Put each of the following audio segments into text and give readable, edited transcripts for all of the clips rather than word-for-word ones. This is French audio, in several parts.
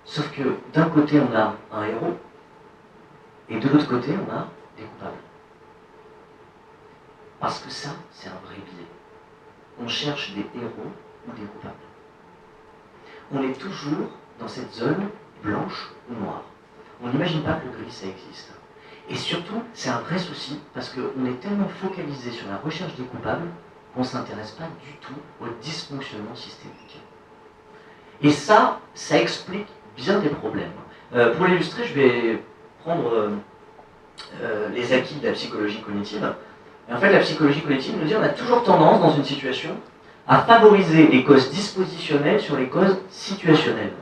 Sauf que d'un côté, on a un héros, et de l'autre côté, on a des coupables. Parce que ça, c'est un vrai biais. On cherche des héros ou des coupables. On est toujours dans cette zone blanche ou noire. On n'imagine pas que le gris, ça existe. Et surtout, c'est un vrai souci, parce qu'on est tellement focalisé sur la recherche des coupables qu'on ne s'intéresse pas du tout au dysfonctionnement systémique. Et ça explique bien des problèmes. Pour l'illustrer, je vais prendre les acquis de la psychologie cognitive. Et en fait, la psychologie cognitive nous dit qu'on a toujours tendance, dans une situation, à favoriser les causes dispositionnelles sur les causes situationnelles.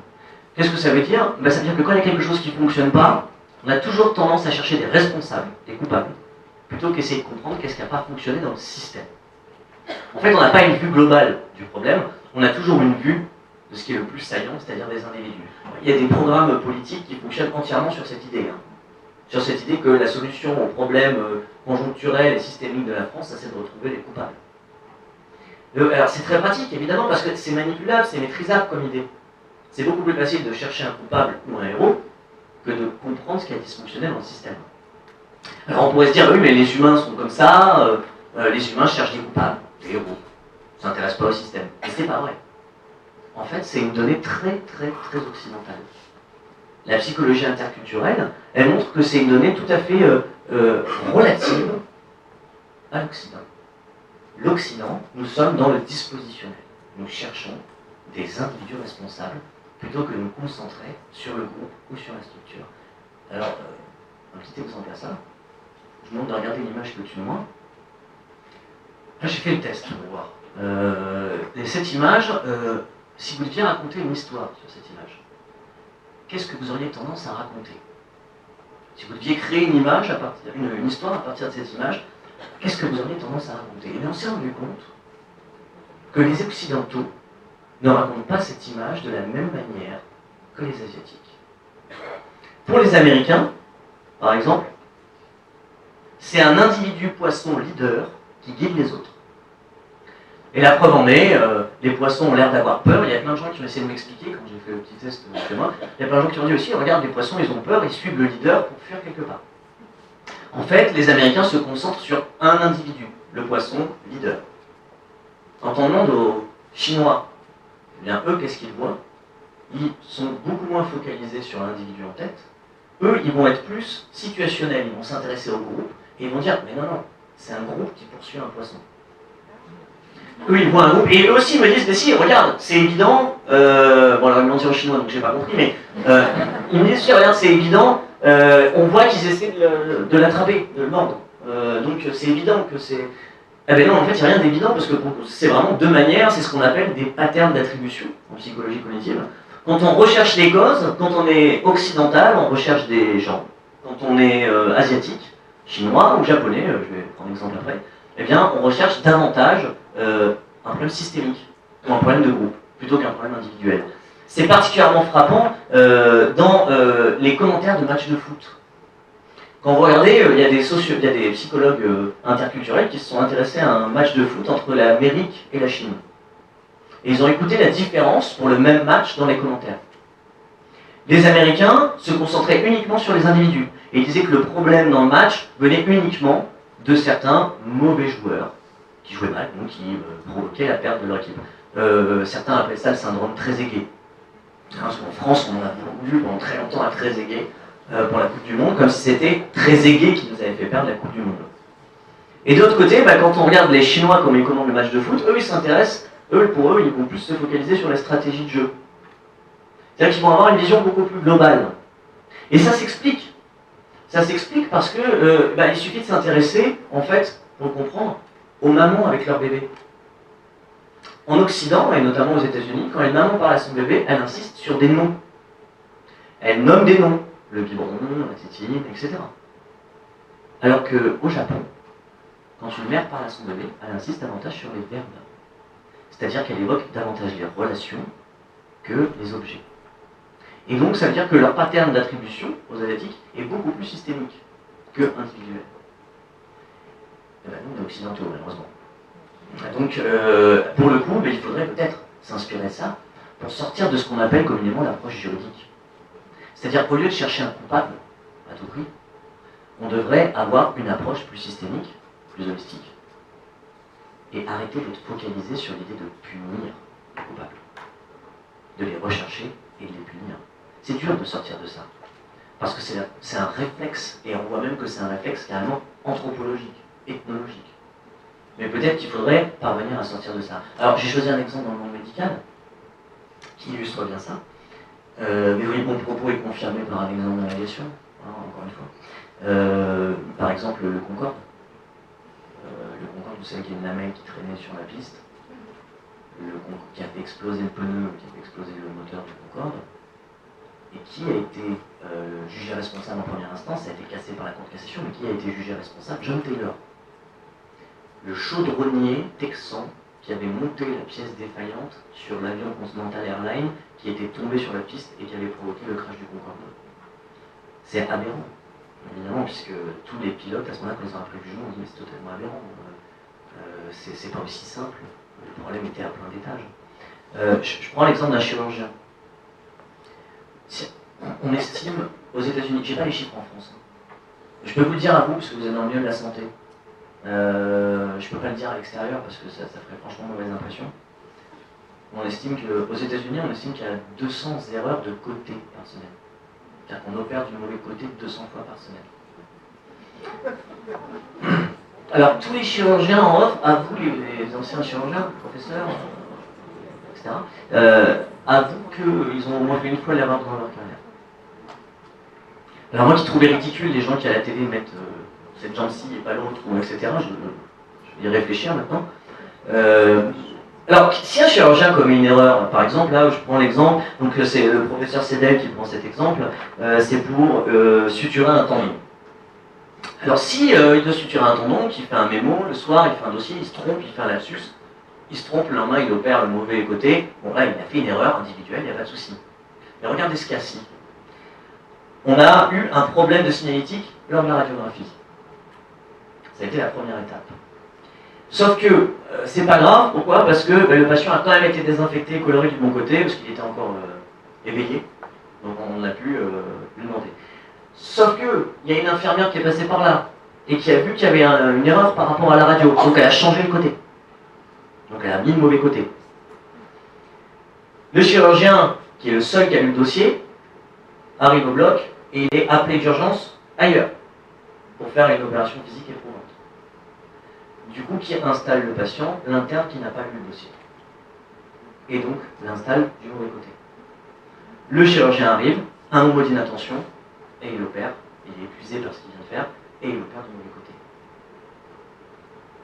Qu'est-ce que ça veut dire? Ça veut dire que quand il y a quelque chose qui ne fonctionne pas, on a toujours tendance à chercher des responsables, des coupables, plutôt qu'essayer de comprendre qu'est-ce qui n'a pas fonctionné dans le système. En fait, on n'a pas une vue globale du problème, on a toujours une vue de ce qui est le plus saillant, c'est-à-dire des individus. Il y a des programmes politiques qui fonctionnent entièrement sur cette idée. Sur cette idée que la solution aux problèmes conjoncturels et systémiques de la France, c'est de retrouver les coupables. Alors c'est très pratique, évidemment, parce que c'est manipulable, c'est maîtrisable comme idée. C'est beaucoup plus facile de chercher un coupable ou un héros que de comprendre ce qui a dysfonctionné dans le système. Alors on pourrait se dire, oui, mais les humains sont comme ça, les humains cherchent des coupables, des héros, ils ne s'intéressent pas au système. Et c'est pas vrai. En fait, c'est une donnée très, très, très occidentale. La psychologie interculturelle, elle montre que c'est une donnée tout à fait relative à l'Occident. L'Occident, nous sommes dans le dispositionnel. Nous cherchons des individus responsables plutôt que de nous concentrer sur le groupe ou sur la structure. Alors, un petit exemple à ça. Je vous demande de regarder l'image qui est au-dessus de moi. Là, j'ai fait le test pour voir. Et cette image, si vous deviez raconter une histoire sur cette image, qu'est-ce que vous auriez tendance à raconter? Si vous deviez créer une image, une histoire à partir de cette image, qu'est-ce que vous auriez tendance à raconter? Et bien on s'est rendu compte que les Occidentaux ne racontent pas cette image de la même manière que les Asiatiques. Pour les Américains, par exemple, c'est un individu poisson leader qui guide les autres. Et la preuve en est, les poissons ont l'air d'avoir peur. Il y a plein de gens qui ont essayé de m'expliquer, quand j'ai fait le petit test chez moi, il y a plein de gens qui ont dit aussi, regarde, les poissons, ils ont peur, ils suivent le leader pour fuir quelque part. En fait, les Américains se concentrent sur un individu, le poisson leader. Quand on demande aux Chinois, eh bien eux, qu'est-ce qu'ils voient? Ils sont beaucoup moins focalisés sur l'individu en tête. Eux, ils vont être plus situationnels, ils vont s'intéresser au groupe, et ils vont dire, mais non, non, c'est un groupe qui poursuit un poisson. Eux, ils voient un groupe, et eux aussi me disent, mais si, regarde, c'est évident, bon alors ils m'ont dit en chinois, donc j'ai pas compris, mais ils me disent, si, regarde, c'est évident, on voit qu'ils essaient de l'attraper, de le mordre. Donc c'est évident que c'est... Eh bien non, en fait, il n'y a rien d'évident, parce que c'est vraiment deux manières, c'est ce qu'on appelle des patterns d'attribution en psychologie cognitive. Quand on recherche les causes, quand on est occidental, on recherche des gens. Quand on est asiatique, chinois ou japonais, je vais prendre un exemple après, eh bien on recherche davantage un problème systémique, ou un problème de groupe, plutôt qu'un problème individuel. C'est particulièrement frappant dans les commentaires de matchs de foot. Quand vous regardez, il y a des psychologues interculturels qui se sont intéressés à un match de foot entre l'Amérique et la Chine. Et ils ont écouté la différence pour le même match dans les commentaires. Les Américains se concentraient uniquement sur les individus. Et ils disaient que le problème dans le match venait uniquement de certains mauvais joueurs qui jouaient mal, donc qui provoquaient la perte de leur équipe. Certains appellent ça le syndrome Trezeguet. Parce qu'en France, on a vu pendant très longtemps à Trezeguet pour la Coupe du Monde, comme si c'était Trezeguet qui nous avait fait perdre la Coupe du Monde. Et de l'autre côté, quand on regarde les Chinois comme ils commandent le match de foot, eux ils s'intéressent, pour eux, ils vont plus se focaliser sur la stratégie de jeu. C'est-à-dire qu'ils vont avoir une vision beaucoup plus globale. Et ça s'explique. Ça s'explique parce que il suffit de s'intéresser, en fait, pour le comprendre, aux mamans avec leur bébé. En Occident, et notamment aux États-Unis, quand une maman parle à son bébé, elle insiste sur des noms. Elle nomme des noms, le biberon, la tétine, etc. Alors qu'au Japon, quand une mère parle à son bébé, elle insiste davantage sur les verbes. C'est-à-dire qu'elle évoque davantage les relations que les objets. Et donc ça veut dire que leur pattern d'attribution aux Asiatiques est beaucoup plus systémique que individuel. Et ben nous, on est occidentaux, malheureusement. Donc, pour le coup, il faudrait peut-être s'inspirer de ça pour sortir de ce qu'on appelle communément l'approche juridique. C'est-à-dire qu'au lieu de chercher un coupable à tout prix, on devrait avoir une approche plus systémique, plus holistique, et arrêter d'être focalisé sur l'idée de punir les coupables, de les rechercher et de les punir. C'est dur de sortir de ça, parce que c'est un réflexe, et on voit même que c'est un réflexe carrément anthropologique, ethnologique. Mais peut-être qu'il faudrait parvenir à sortir de ça. Alors j'ai choisi un exemple dans le monde médical, qui illustre bien ça, mais oui, mon propos est confirmé par un exemple d'invalidation, encore une fois. Par exemple, le Concorde. Le Concorde, vous savez qu'il y a une lamelle qui traînait sur la piste, qui a fait exploser le pneu, qui a fait exploser le moteur du Concorde, et qui a été jugé responsable en première instance, ça a été cassé par la Cour de cassation, mais qui a été jugé responsable? John Taylor, le chaudronnier texan qui avait monté la pièce défaillante sur l'avion Continental Airlines qui était tombé sur la piste et qui avait provoqué le crash du Concorde. C'est aberrant, évidemment, puisque tous les pilotes, à ce moment-là, quand ils ont appris le jugement, ont dit mais c'est totalement aberrant. C'est pas aussi simple. Le problème était à plein d'étages. Je prends l'exemple d'un chirurgien. On estime aux États-Unis, j'ai pas les chiffres en France. Je peux vous le dire à vous, parce que vous êtes dans le milieu de la santé. Je peux pas le dire à l'extérieur parce que ça ferait franchement mauvaise impression. On estime qu'aux États-Unis, on estime qu'il y a 200 erreurs de côté par semaine. C'est-à-dire qu'on opère du mauvais côté 200 fois par semaine. Alors, tous les chirurgiens en offre, à vous, les anciens chirurgiens, professeurs, etc., avouent qu'ils ont au moins fait une fois l'erreur dans leur carrière. Alors moi qui trouvais ridicule les gens qui à la télé mettent cette jambe-ci et pas l'autre, etc., je vais y réfléchir maintenant. Alors, si un chirurgien commet une erreur, par exemple, là, je prends l'exemple, donc c'est le professeur Sedel qui prend cet exemple, c'est pour suturer un tendon. Alors, si il doit suturer un tendon, qu'il fait un mémo, le soir, il fait un dossier, il se trompe, il fait un lapsus, il se trompe, le lendemain, il opère le mauvais côté, bon là, il a fait une erreur individuelle, il n'y a pas de souci. Mais regardez ce cas-ci. On a eu un problème de signalétique lors de la radiographie. Ça a été la première étape. Sauf que c'est pas grave, pourquoi? Parce que le patient a quand même été désinfecté et coloré du bon côté, parce qu'il était encore éveillé, donc on a pu lui demander. Sauf que il y a une infirmière qui est passée par là, et qui a vu qu'il y avait une erreur par rapport à la radio, donc elle a changé le côté. Donc elle a mis le mauvais côté. Le chirurgien, qui est le seul qui a lu le dossier, arrive au bloc, et il est appelé d'urgence ailleurs, pour faire une opération physique éprouvante. Du coup, qui installe le patient? L'interne qui n'a pas lu le dossier. Et donc, l'installe du mauvais côté. Le chirurgien arrive, un moment d'inattention, et il opère. Il est épuisé par ce qu'il vient de faire, et il opère du mauvais côté.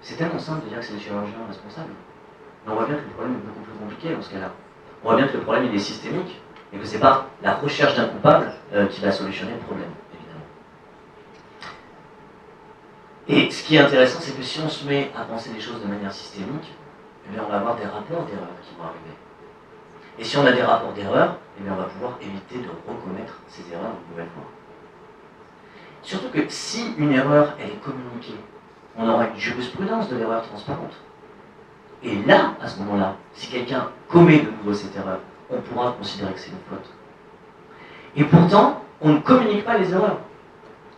C'est tellement simple de dire que c'est le chirurgien responsable. Mais on voit bien que le problème est beaucoup plus compliqué dans ce cas-là. On voit bien que le problème il est systémique, et que c'est pas la recherche d'un coupable qui va solutionner le problème. Et ce qui est intéressant, c'est que si on se met à penser les choses de manière systémique, eh bien on va avoir des rapports d'erreurs qui vont arriver. Et si on a des rapports d'erreurs, eh bien on va pouvoir éviter de recommettre ces erreurs une nouvelle fois. Surtout que si une erreur elle est communiquée, on aura une jurisprudence de l'erreur transparente. Et là, à ce moment-là, si quelqu'un commet de nouveau cette erreur, on pourra considérer que c'est une faute. Et pourtant, on ne communique pas les erreurs.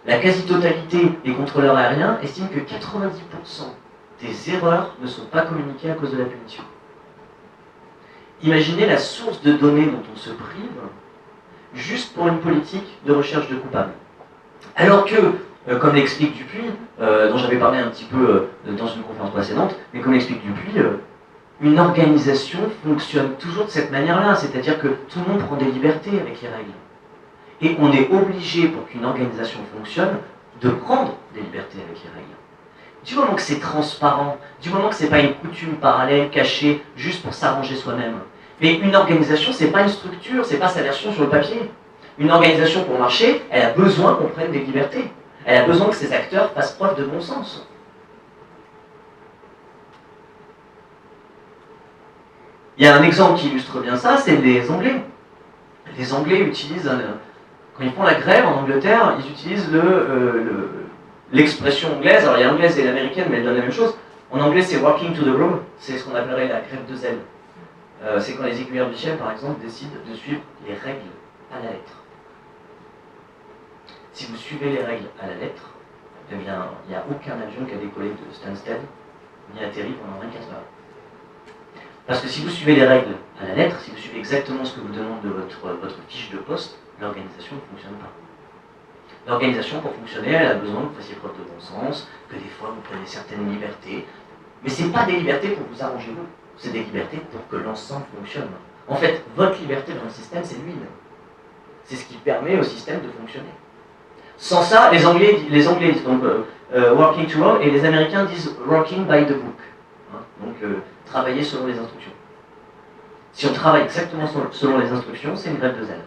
La quasi-totalité des contrôleurs aériens estiment que 90% des erreurs ne sont pas communiquées à cause de la punition. Imaginez la source de données dont on se prive juste pour une politique de recherche de coupables. Alors que, comme l'explique Dupuis, dont j'avais parlé un petit peu dans une conférence précédente, mais comme l'explique Dupuis, une organisation fonctionne toujours de cette manière-là, c'est-à-dire que tout le monde prend des libertés avec les règles. Et on est obligé, pour qu'une organisation fonctionne, de prendre des libertés avec les règles. Du moment que c'est transparent, du moment que c'est pas une coutume parallèle, cachée, juste pour s'arranger soi-même. Mais une organisation, c'est pas une structure, c'est pas sa version sur le papier. Une organisation, pour marcher, elle a besoin qu'on prenne des libertés. Elle a besoin que ses acteurs fassent preuve de bon sens. Il y a un exemple qui illustre bien ça, c'est les Anglais. Les Anglais utilisent... Quand ils font la grève en Angleterre, ils utilisent l'expression anglaise, alors il y a l'anglaise et l'américaine, mais elles donnent la même chose. En anglais, c'est walking to the room, c'est ce qu'on appellerait la grève de zèle. C'est quand les écuyères Michel, par exemple, décident de suivre les règles à la lettre. si vous suivez les règles à la lettre, eh bien, il n'y a aucun avion qui a décollé de Stansted ni atterri pendant 24 heures. Parce que si vous suivez les règles à la lettre, si vous suivez exactement ce que vous demande de votre fiche de poste, l'organisation ne fonctionne pas. L'organisation, pour fonctionner, elle a besoin que vous fassiez preuve de bon sens, que des fois vous prenez certaines libertés. Mais ce n'est pas des libertés pour vous arranger vous, c'est des libertés pour que l'ensemble fonctionne. En fait, votre liberté dans le système, c'est lui-même. C'est ce qui permet au système de fonctionner. Sans ça, les Anglais disent donc working to home, et les Américains disent working by the book. Hein, donc travailler selon les instructions. Si on travaille exactement selon les instructions, c'est une grève de zèle.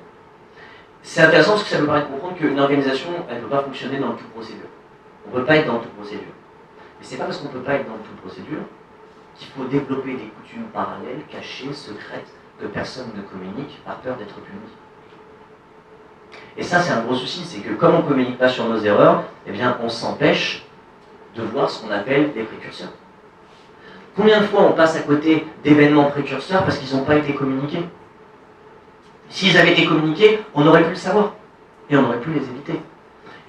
C'est intéressant parce que ça nous permet de comprendre qu'une organisation, elle ne peut pas fonctionner dans toute procédure. On ne peut pas être dans toute procédure. Mais c'est pas parce qu'on ne peut pas être dans toute procédure qu'il faut développer des coutumes parallèles, cachées, secrètes, que personne ne communique par peur d'être puni. Et ça, c'est un gros souci, c'est que comme on ne communique pas sur nos erreurs, eh bien, on s'empêche de voir ce qu'on appelle des précurseurs. Combien de fois on passe à côté d'événements précurseurs parce qu'ils n'ont pas été communiqués? S'ils avaient été communiqués, on aurait pu le savoir, et on aurait pu les éviter.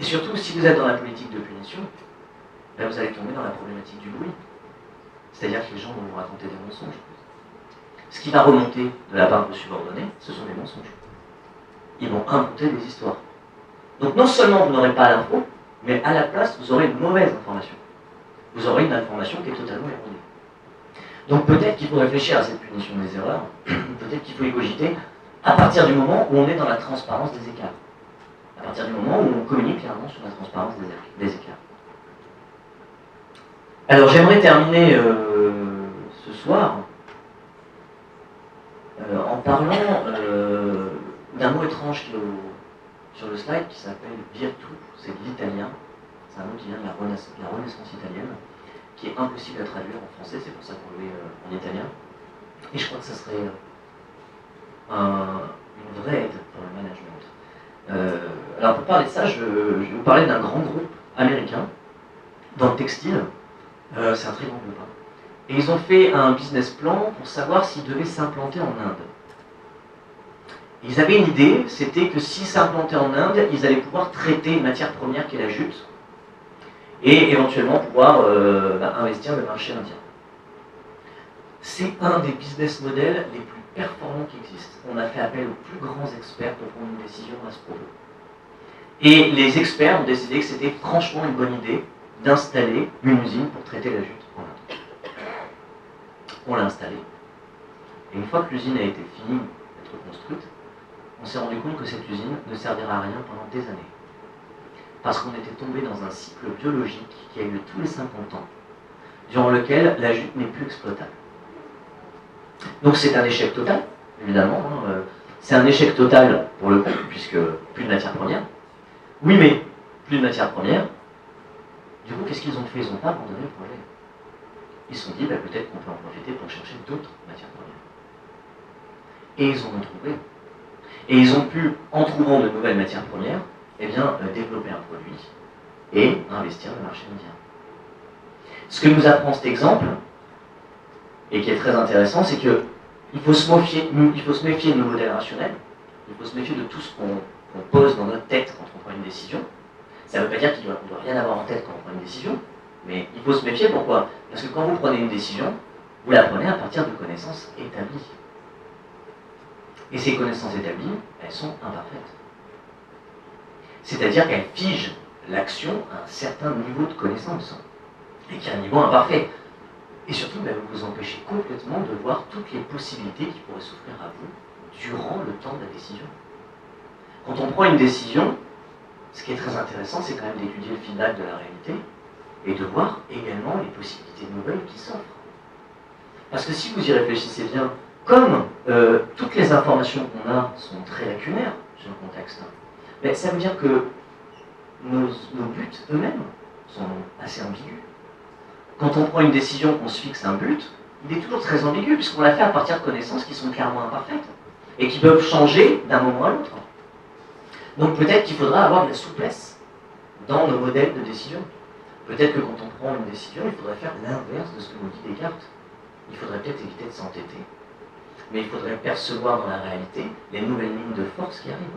Et surtout, si vous êtes dans la politique de punition, ben vous allez tomber dans la problématique du bruit. C'est-à-dire que les gens vont vous raconter des mensonges. Ce qui va remonter de la part de subordonnés, ce sont des mensonges. Ils vont inventer des histoires. Donc non seulement vous n'aurez pas l'info, mais à la place, vous aurez une mauvaise information. Vous aurez une information qui est totalement erronée. Donc peut-être qu'il faut réfléchir à cette punition des erreurs, peut-être qu'il faut y cogiter, à partir du moment où on est dans la transparence des écarts. À partir du moment où on communique clairement sur la transparence des écarts. Alors j'aimerais terminer ce soir en parlant d'un mot étrange qui est sur le slide qui s'appelle virtu, c'est de l'italien, c'est un mot qui vient de la Renaissance italienne, qui est impossible à traduire en français, c'est pour ça qu'on le met en italien. Et je crois que ça serait une vraie aide pour le management. Alors pour parler de ça, je vais vous parler d'un grand groupe américain dans le textile. C'est un très grand groupe. Et ils ont fait un business plan pour savoir s'ils devaient s'implanter en Inde. Ils avaient une idée, c'était que s'ils s'implantaient en Inde, ils allaient pouvoir traiter une matière première qui est la jute, et éventuellement pouvoir investir le marché indien. C'est un des business models les plus performants qui existent. On a fait appel aux plus grands experts pour prendre une décision à ce propos. Et les experts ont décidé que c'était franchement une bonne idée d'installer une usine pour traiter la jute en Inde. On l'a installée. Et une fois que l'usine a été finie d'être construite, on s'est rendu compte que cette usine ne servira à rien pendant des années. Parce qu'on était tombé dans un cycle biologique qui a eu lieu tous les 50 ans, durant lequel la jute n'est plus exploitable. Donc c'est un échec total, évidemment. C'est un échec total pour le coup, puisque plus de matière première. Oui, mais plus de matière première. Du coup, qu'est-ce qu'ils ont fait? Ils n'ont pas abandonné le projet. Ils se sont dit, peut-être qu'on peut en profiter pour chercher d'autres matières premières. Et ils en ont trouvé. Et ils ont pu, en trouvant de nouvelles matières premières, développer un produit et investir le marché indien. Ce que nous apprend cet exemple, et qui est très intéressant, c'est qu'il faut se méfier de nos modèles rationnels, il faut se méfier de tout ce qu'on pose dans notre tête quand on prend une décision. Ça ne veut pas dire qu'on ne doit rien avoir en tête quand on prend une décision, mais il faut se méfier, pourquoi? Parce que quand vous prenez une décision, vous la prenez à partir de connaissances établies. Et ces connaissances établies, elles sont imparfaites. C'est-à-dire qu'elles figent l'action à un certain niveau de connaissance, et qui est un niveau imparfait. Et surtout, vous vous empêchez complètement de voir toutes les possibilités qui pourraient s'offrir à vous durant le temps de la décision. Quand on prend une décision, ce qui est très intéressant, c'est quand même d'étudier le feedback de la réalité et de voir également les possibilités nouvelles qui s'offrent. Parce que si vous y réfléchissez bien, comme toutes les informations qu'on a sont très lacunaires sur le contexte, ça veut dire que nos buts eux-mêmes sont assez ambigus. Quand on prend une décision, qu'on se fixe un but, il est toujours très ambigu, puisqu'on l'a fait à partir de connaissances qui sont clairement imparfaites, et qui peuvent changer d'un moment à l'autre. Donc peut-être qu'il faudra avoir de la souplesse dans nos modèles de décision. Peut-être que quand on prend une décision, il faudrait faire l'inverse de ce que nous dit Descartes. Il faudrait peut-être éviter de s'entêter. Mais il faudrait percevoir dans la réalité les nouvelles lignes de force qui arrivent.